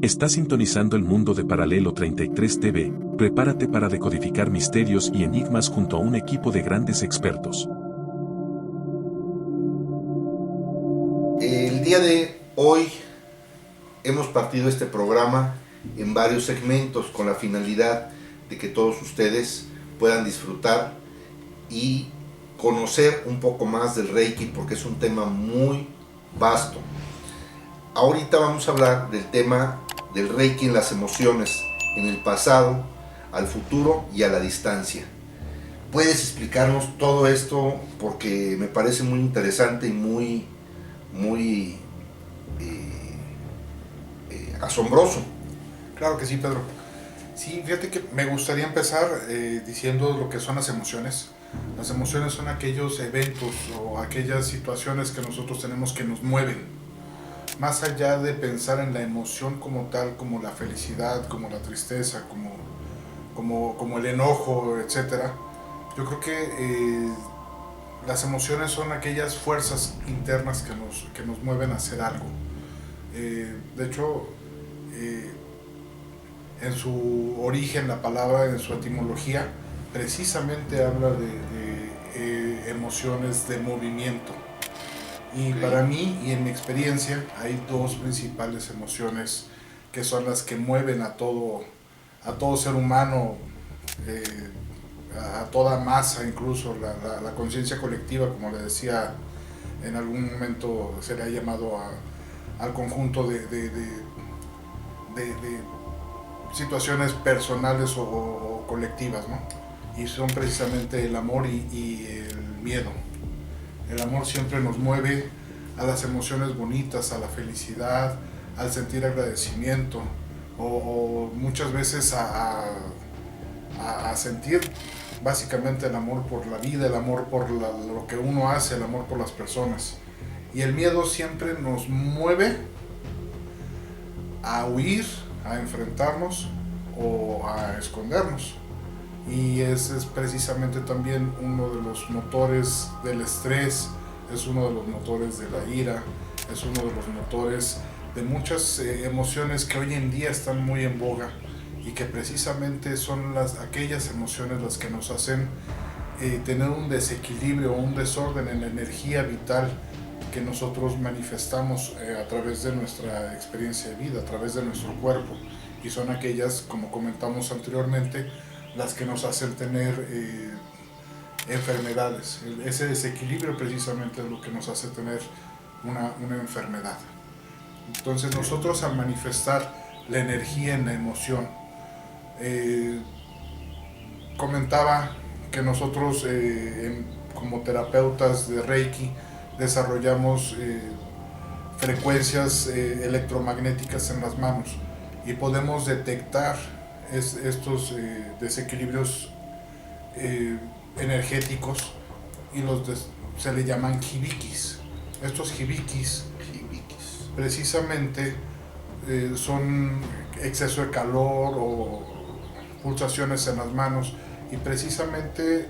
Está sintonizando el mundo de Paralelo 33 TV, prepárate para decodificar misterios y enigmas junto a un equipo de grandes expertos. El día de hoy hemos partido este programa en varios segmentos con la finalidad de que todos ustedes puedan disfrutar y conocer un poco más del Reiki, porque es un tema muy vasto. Ahorita vamos a hablar del tema del Reiki en las emociones, en el pasado, al futuro y a la distancia. ¿Puedes explicarnos todo esto? Porque me parece muy interesante y muy asombroso. Claro que sí, Pedro. Sí, fíjate que me gustaría empezar diciendo lo que son las emociones. Las emociones son aquellos eventos o aquellas situaciones que nosotros tenemos que nos mueven. Más allá de pensar en la emoción como tal, como la felicidad, como la tristeza, como el enojo, etc. Yo creo que las emociones son aquellas fuerzas internas que nos mueven a hacer algo. De hecho, en su origen, la palabra, en su etimología, precisamente habla de emociones de movimiento. Y para mí, y en mi experiencia, hay dos principales emociones que son las que mueven a todo ser humano, a toda masa, incluso la conciencia colectiva, como le decía, en algún momento se le ha llamado al conjunto de situaciones personales o colectivas, ¿no? Y son precisamente el amor y el miedo. El amor siempre nos mueve a las emociones bonitas, a la felicidad, al sentir agradecimiento o muchas veces a sentir básicamente el amor por la vida, el amor por lo que uno hace, el amor por las personas. Y el miedo siempre nos mueve a huir, a enfrentarnos o a escondernos. Y ese es precisamente también uno de los motores del estrés, es uno de los motores de la ira, es uno de los motores de muchas emociones que hoy en día están muy en boga y que precisamente son aquellas emociones las que nos hacen tener un desequilibrio o un desorden en la energía vital que nosotros manifestamos a través de nuestra experiencia de vida, a través de nuestro cuerpo, y son aquellas, como comentamos anteriormente, las que nos hacen tener enfermedades. Ese desequilibrio precisamente es lo que nos hace tener una enfermedad. Entonces nosotros, al manifestar la energía en la emoción, comentaba que nosotros como terapeutas de Reiki desarrollamos frecuencias electromagnéticas en las manos y podemos detectar estos desequilibrios energéticos y se le llaman hibikis. Estos hibikis precisamente son exceso de calor o pulsaciones en las manos, y precisamente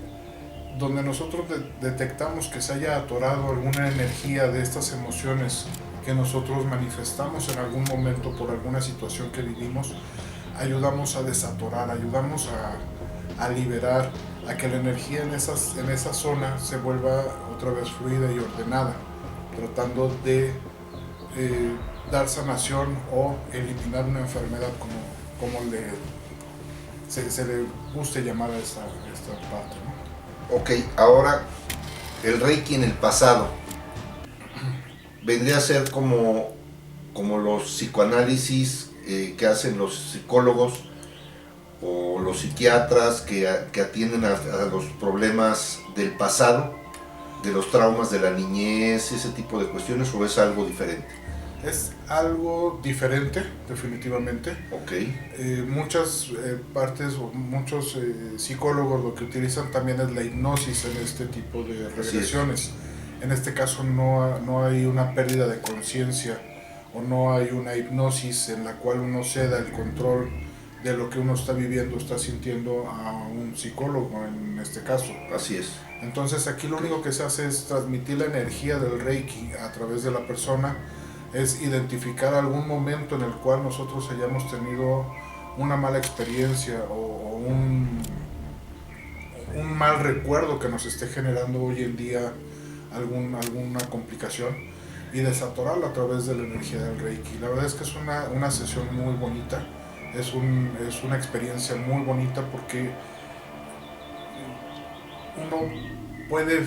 donde nosotros detectamos que se haya atorado alguna energía de estas emociones que nosotros manifestamos en algún momento por alguna situación que vivimos, ayudamos a desatorar, ayudamos a liberar, a que la energía en esa zona se vuelva otra vez fluida y ordenada, tratando de dar sanación o eliminar una enfermedad, como se le guste llamar a esta parte, ¿no? Ok, ahora el Reiki en el pasado vendría a ser como los psicoanálisis que hacen los psicólogos o los psiquiatras que atienden a los problemas del pasado, de los traumas de la niñez, ese tipo de cuestiones, o es algo diferente. Es algo diferente, definitivamente. Okay. Muchas partes o muchos psicólogos lo que utilizan también es la hipnosis en este tipo de regresiones. En este caso no hay una pérdida de conciencia o no hay una hipnosis en la cual uno ceda el control de lo que uno está viviendo, está sintiendo a un psicólogo en este caso. Así es. Entonces aquí lo único que se hace es transmitir la energía del Reiki a través de la persona, es identificar algún momento en el cual nosotros hayamos tenido una mala experiencia o un mal recuerdo que nos esté generando hoy en día alguna complicación, y desatorarlo a través de la energía del Reiki. La verdad es que es una sesión muy bonita, es una experiencia muy bonita porque uno puede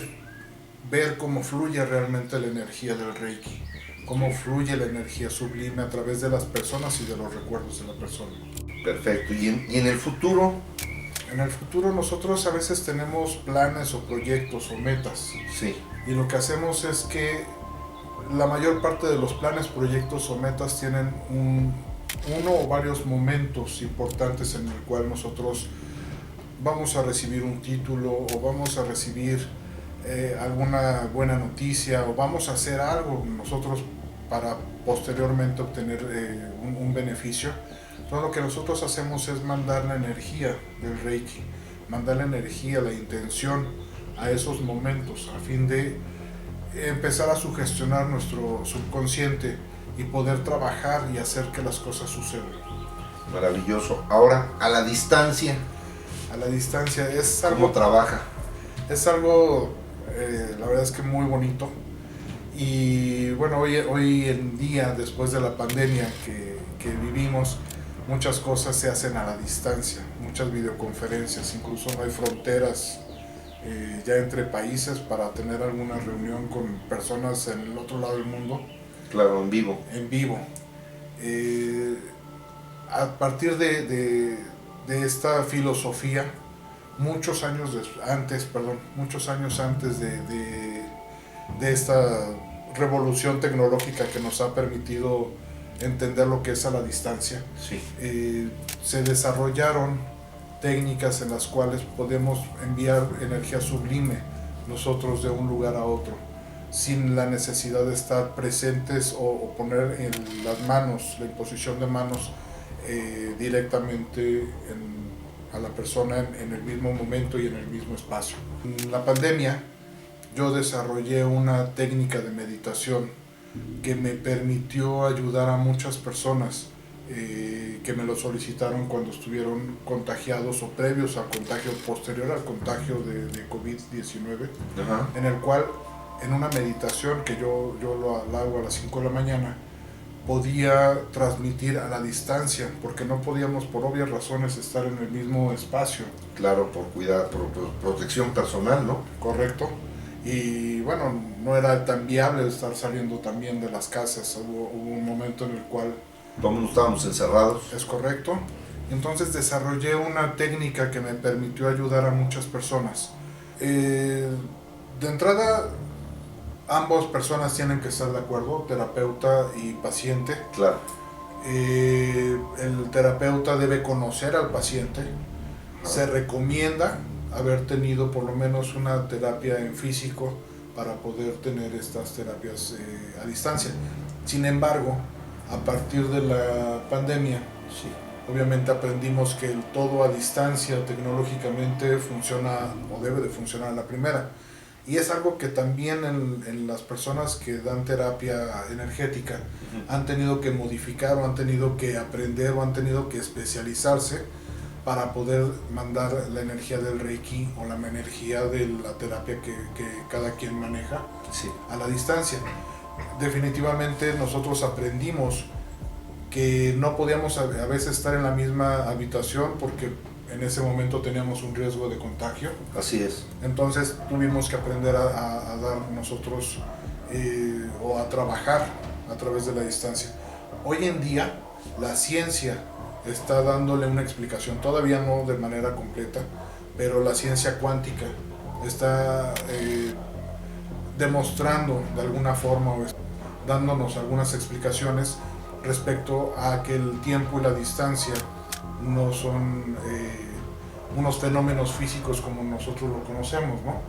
ver cómo fluye realmente la energía del Reiki, cómo fluye la energía sublime a través de las personas y de los recuerdos de la persona. Perfecto. ¿Y en el futuro? En el futuro nosotros a veces tenemos planes o proyectos o metas. Sí. Y lo que hacemos es que la mayor parte de los planes, proyectos o metas tienen uno o varios momentos importantes en el cual nosotros vamos a recibir un título o vamos a recibir alguna buena noticia o vamos a hacer algo nosotros para posteriormente obtener un beneficio. Todo lo que nosotros hacemos es mandar la energía del Reiki, mandar la energía, la intención a esos momentos a fin de empezar a sugestionar nuestro subconsciente y poder trabajar y hacer que las cosas sucedan. Maravilloso. Ahora, a la distancia. A la distancia es algo... ¿Cómo trabaja? Es algo, la verdad es que muy bonito. Y bueno, hoy en día, después de la pandemia que vivimos, muchas cosas se hacen a la distancia, muchas videoconferencias, incluso no hay fronteras ya entre países para tener alguna reunión con personas en el otro lado del mundo. Claro, en vivo. En vivo. A partir de esta filosofía, muchos años antes de esta revolución tecnológica que nos ha permitido entender lo que es a la distancia, Sí. Se desarrollaron técnicas en las cuales podemos enviar energía sublime nosotros de un lugar a otro, sin la necesidad de estar presentes o poner en las manos, la imposición de manos directamente a la persona en el mismo momento y en el mismo espacio. En la pandemia yo desarrollé una técnica de meditación que me permitió ayudar a muchas personas que me lo solicitaron cuando estuvieron contagiados o previos al contagio, posterior al contagio de COVID-19, en el cual en una meditación que yo lo hago a las 5 de la mañana, podía transmitir a la distancia, porque no podíamos por obvias razones estar en el mismo espacio. Claro, por cuidar, por protección personal, ¿no? Correcto. Y bueno, no era tan viable estar saliendo también de las casas. Hubo un momento en el cual... Todos estábamos encerrados. Es correcto. Entonces desarrollé una técnica que me permitió ayudar a muchas personas. De entrada, ambas personas tienen que estar de acuerdo, terapeuta y paciente. Claro. El terapeuta debe conocer al paciente. Se recomienda haber tenido por lo menos una terapia en físico para poder tener estas terapias a distancia. Sin embargo, a partir de la pandemia, Sí. obviamente aprendimos que el todo a distancia tecnológicamente funciona o debe de funcionar a la primera. Y es algo que también en las personas que dan terapia energética han tenido que modificar o han tenido que aprender o han tenido que especializarse para poder mandar la energía del Reiki o la energía de la terapia que cada quien maneja Sí. a la distancia. Definitivamente nosotros aprendimos que no podíamos a veces estar en la misma habitación porque en ese momento teníamos un riesgo de contagio. Así es. Entonces tuvimos que aprender a dar nosotros o a trabajar a través de la distancia. Hoy en día la ciencia está dándole una explicación, todavía no de manera completa, pero la ciencia cuántica está demostrando de alguna forma o dándonos algunas explicaciones respecto a que el tiempo y la distancia no son unos fenómenos físicos como nosotros lo conocemos, ¿no?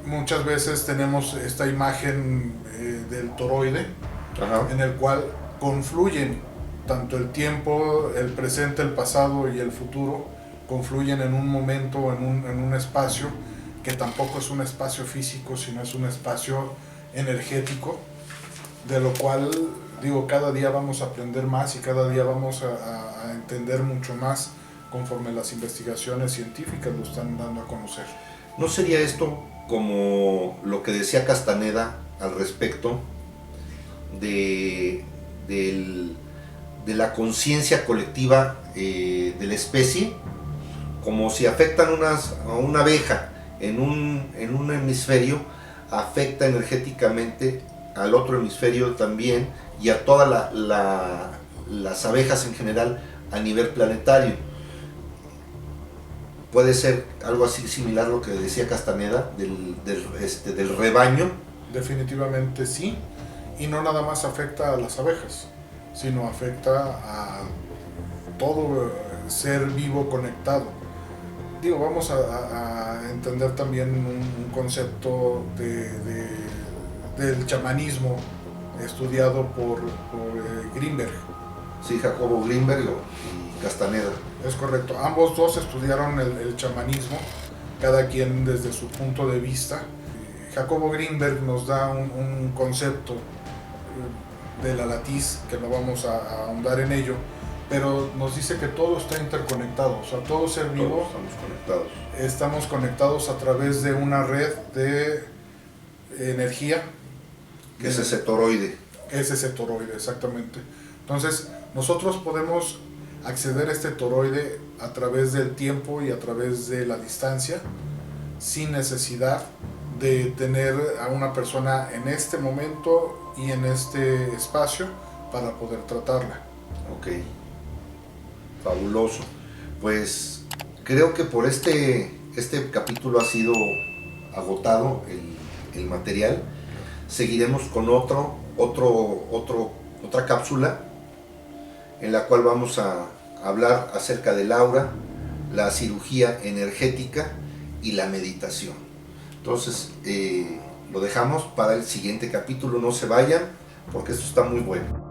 Muchas veces tenemos esta imagen del toroide, Ajá. en el cual confluyen tanto el tiempo, el presente, el pasado y el futuro, confluyen en un momento, en un espacio que tampoco es un espacio físico, sino es un espacio energético, de lo cual, digo, cada día vamos a aprender más y cada día vamos a entender mucho más conforme las investigaciones científicas lo están dando a conocer. ¿No sería esto como lo que decía Castaneda al respecto de la conciencia colectiva de la especie? Como si afectan a una abeja en un hemisferio, afecta energéticamente al otro hemisferio también y a todas las abejas en general a nivel planetario. Puede ser algo así similar a lo que decía Castaneda del rebaño. Definitivamente sí, y no nada más afecta a las abejas, sino afecta a todo ser vivo conectado. Digo, vamos a entender también un concepto del chamanismo estudiado por Greenberg. Sí, Jacobo Greenberg y Castaneda. Es correcto, ambos dos estudiaron el chamanismo, cada quien desde su punto de vista. Jacobo Greenberg nos da un concepto de la latiz, que no vamos a ahondar en ello, pero nos dice que todo está interconectado, o sea, todo ser vivo, estamos conectados a través de una red de energía. Que es ese toroide. Es ese toroide, exactamente. Entonces, nosotros podemos acceder a este toroide a través del tiempo y a través de la distancia, sin necesidad de tener a una persona en este momento y en este espacio para poder tratarla. Ok, fabuloso. Pues creo que por este capítulo ha sido agotado el material. Seguiremos con otra cápsula en la cual vamos a hablar acerca del aura, la cirugía energética y la meditación. Entonces lo dejamos para el siguiente capítulo, no se vayan porque esto está muy bueno.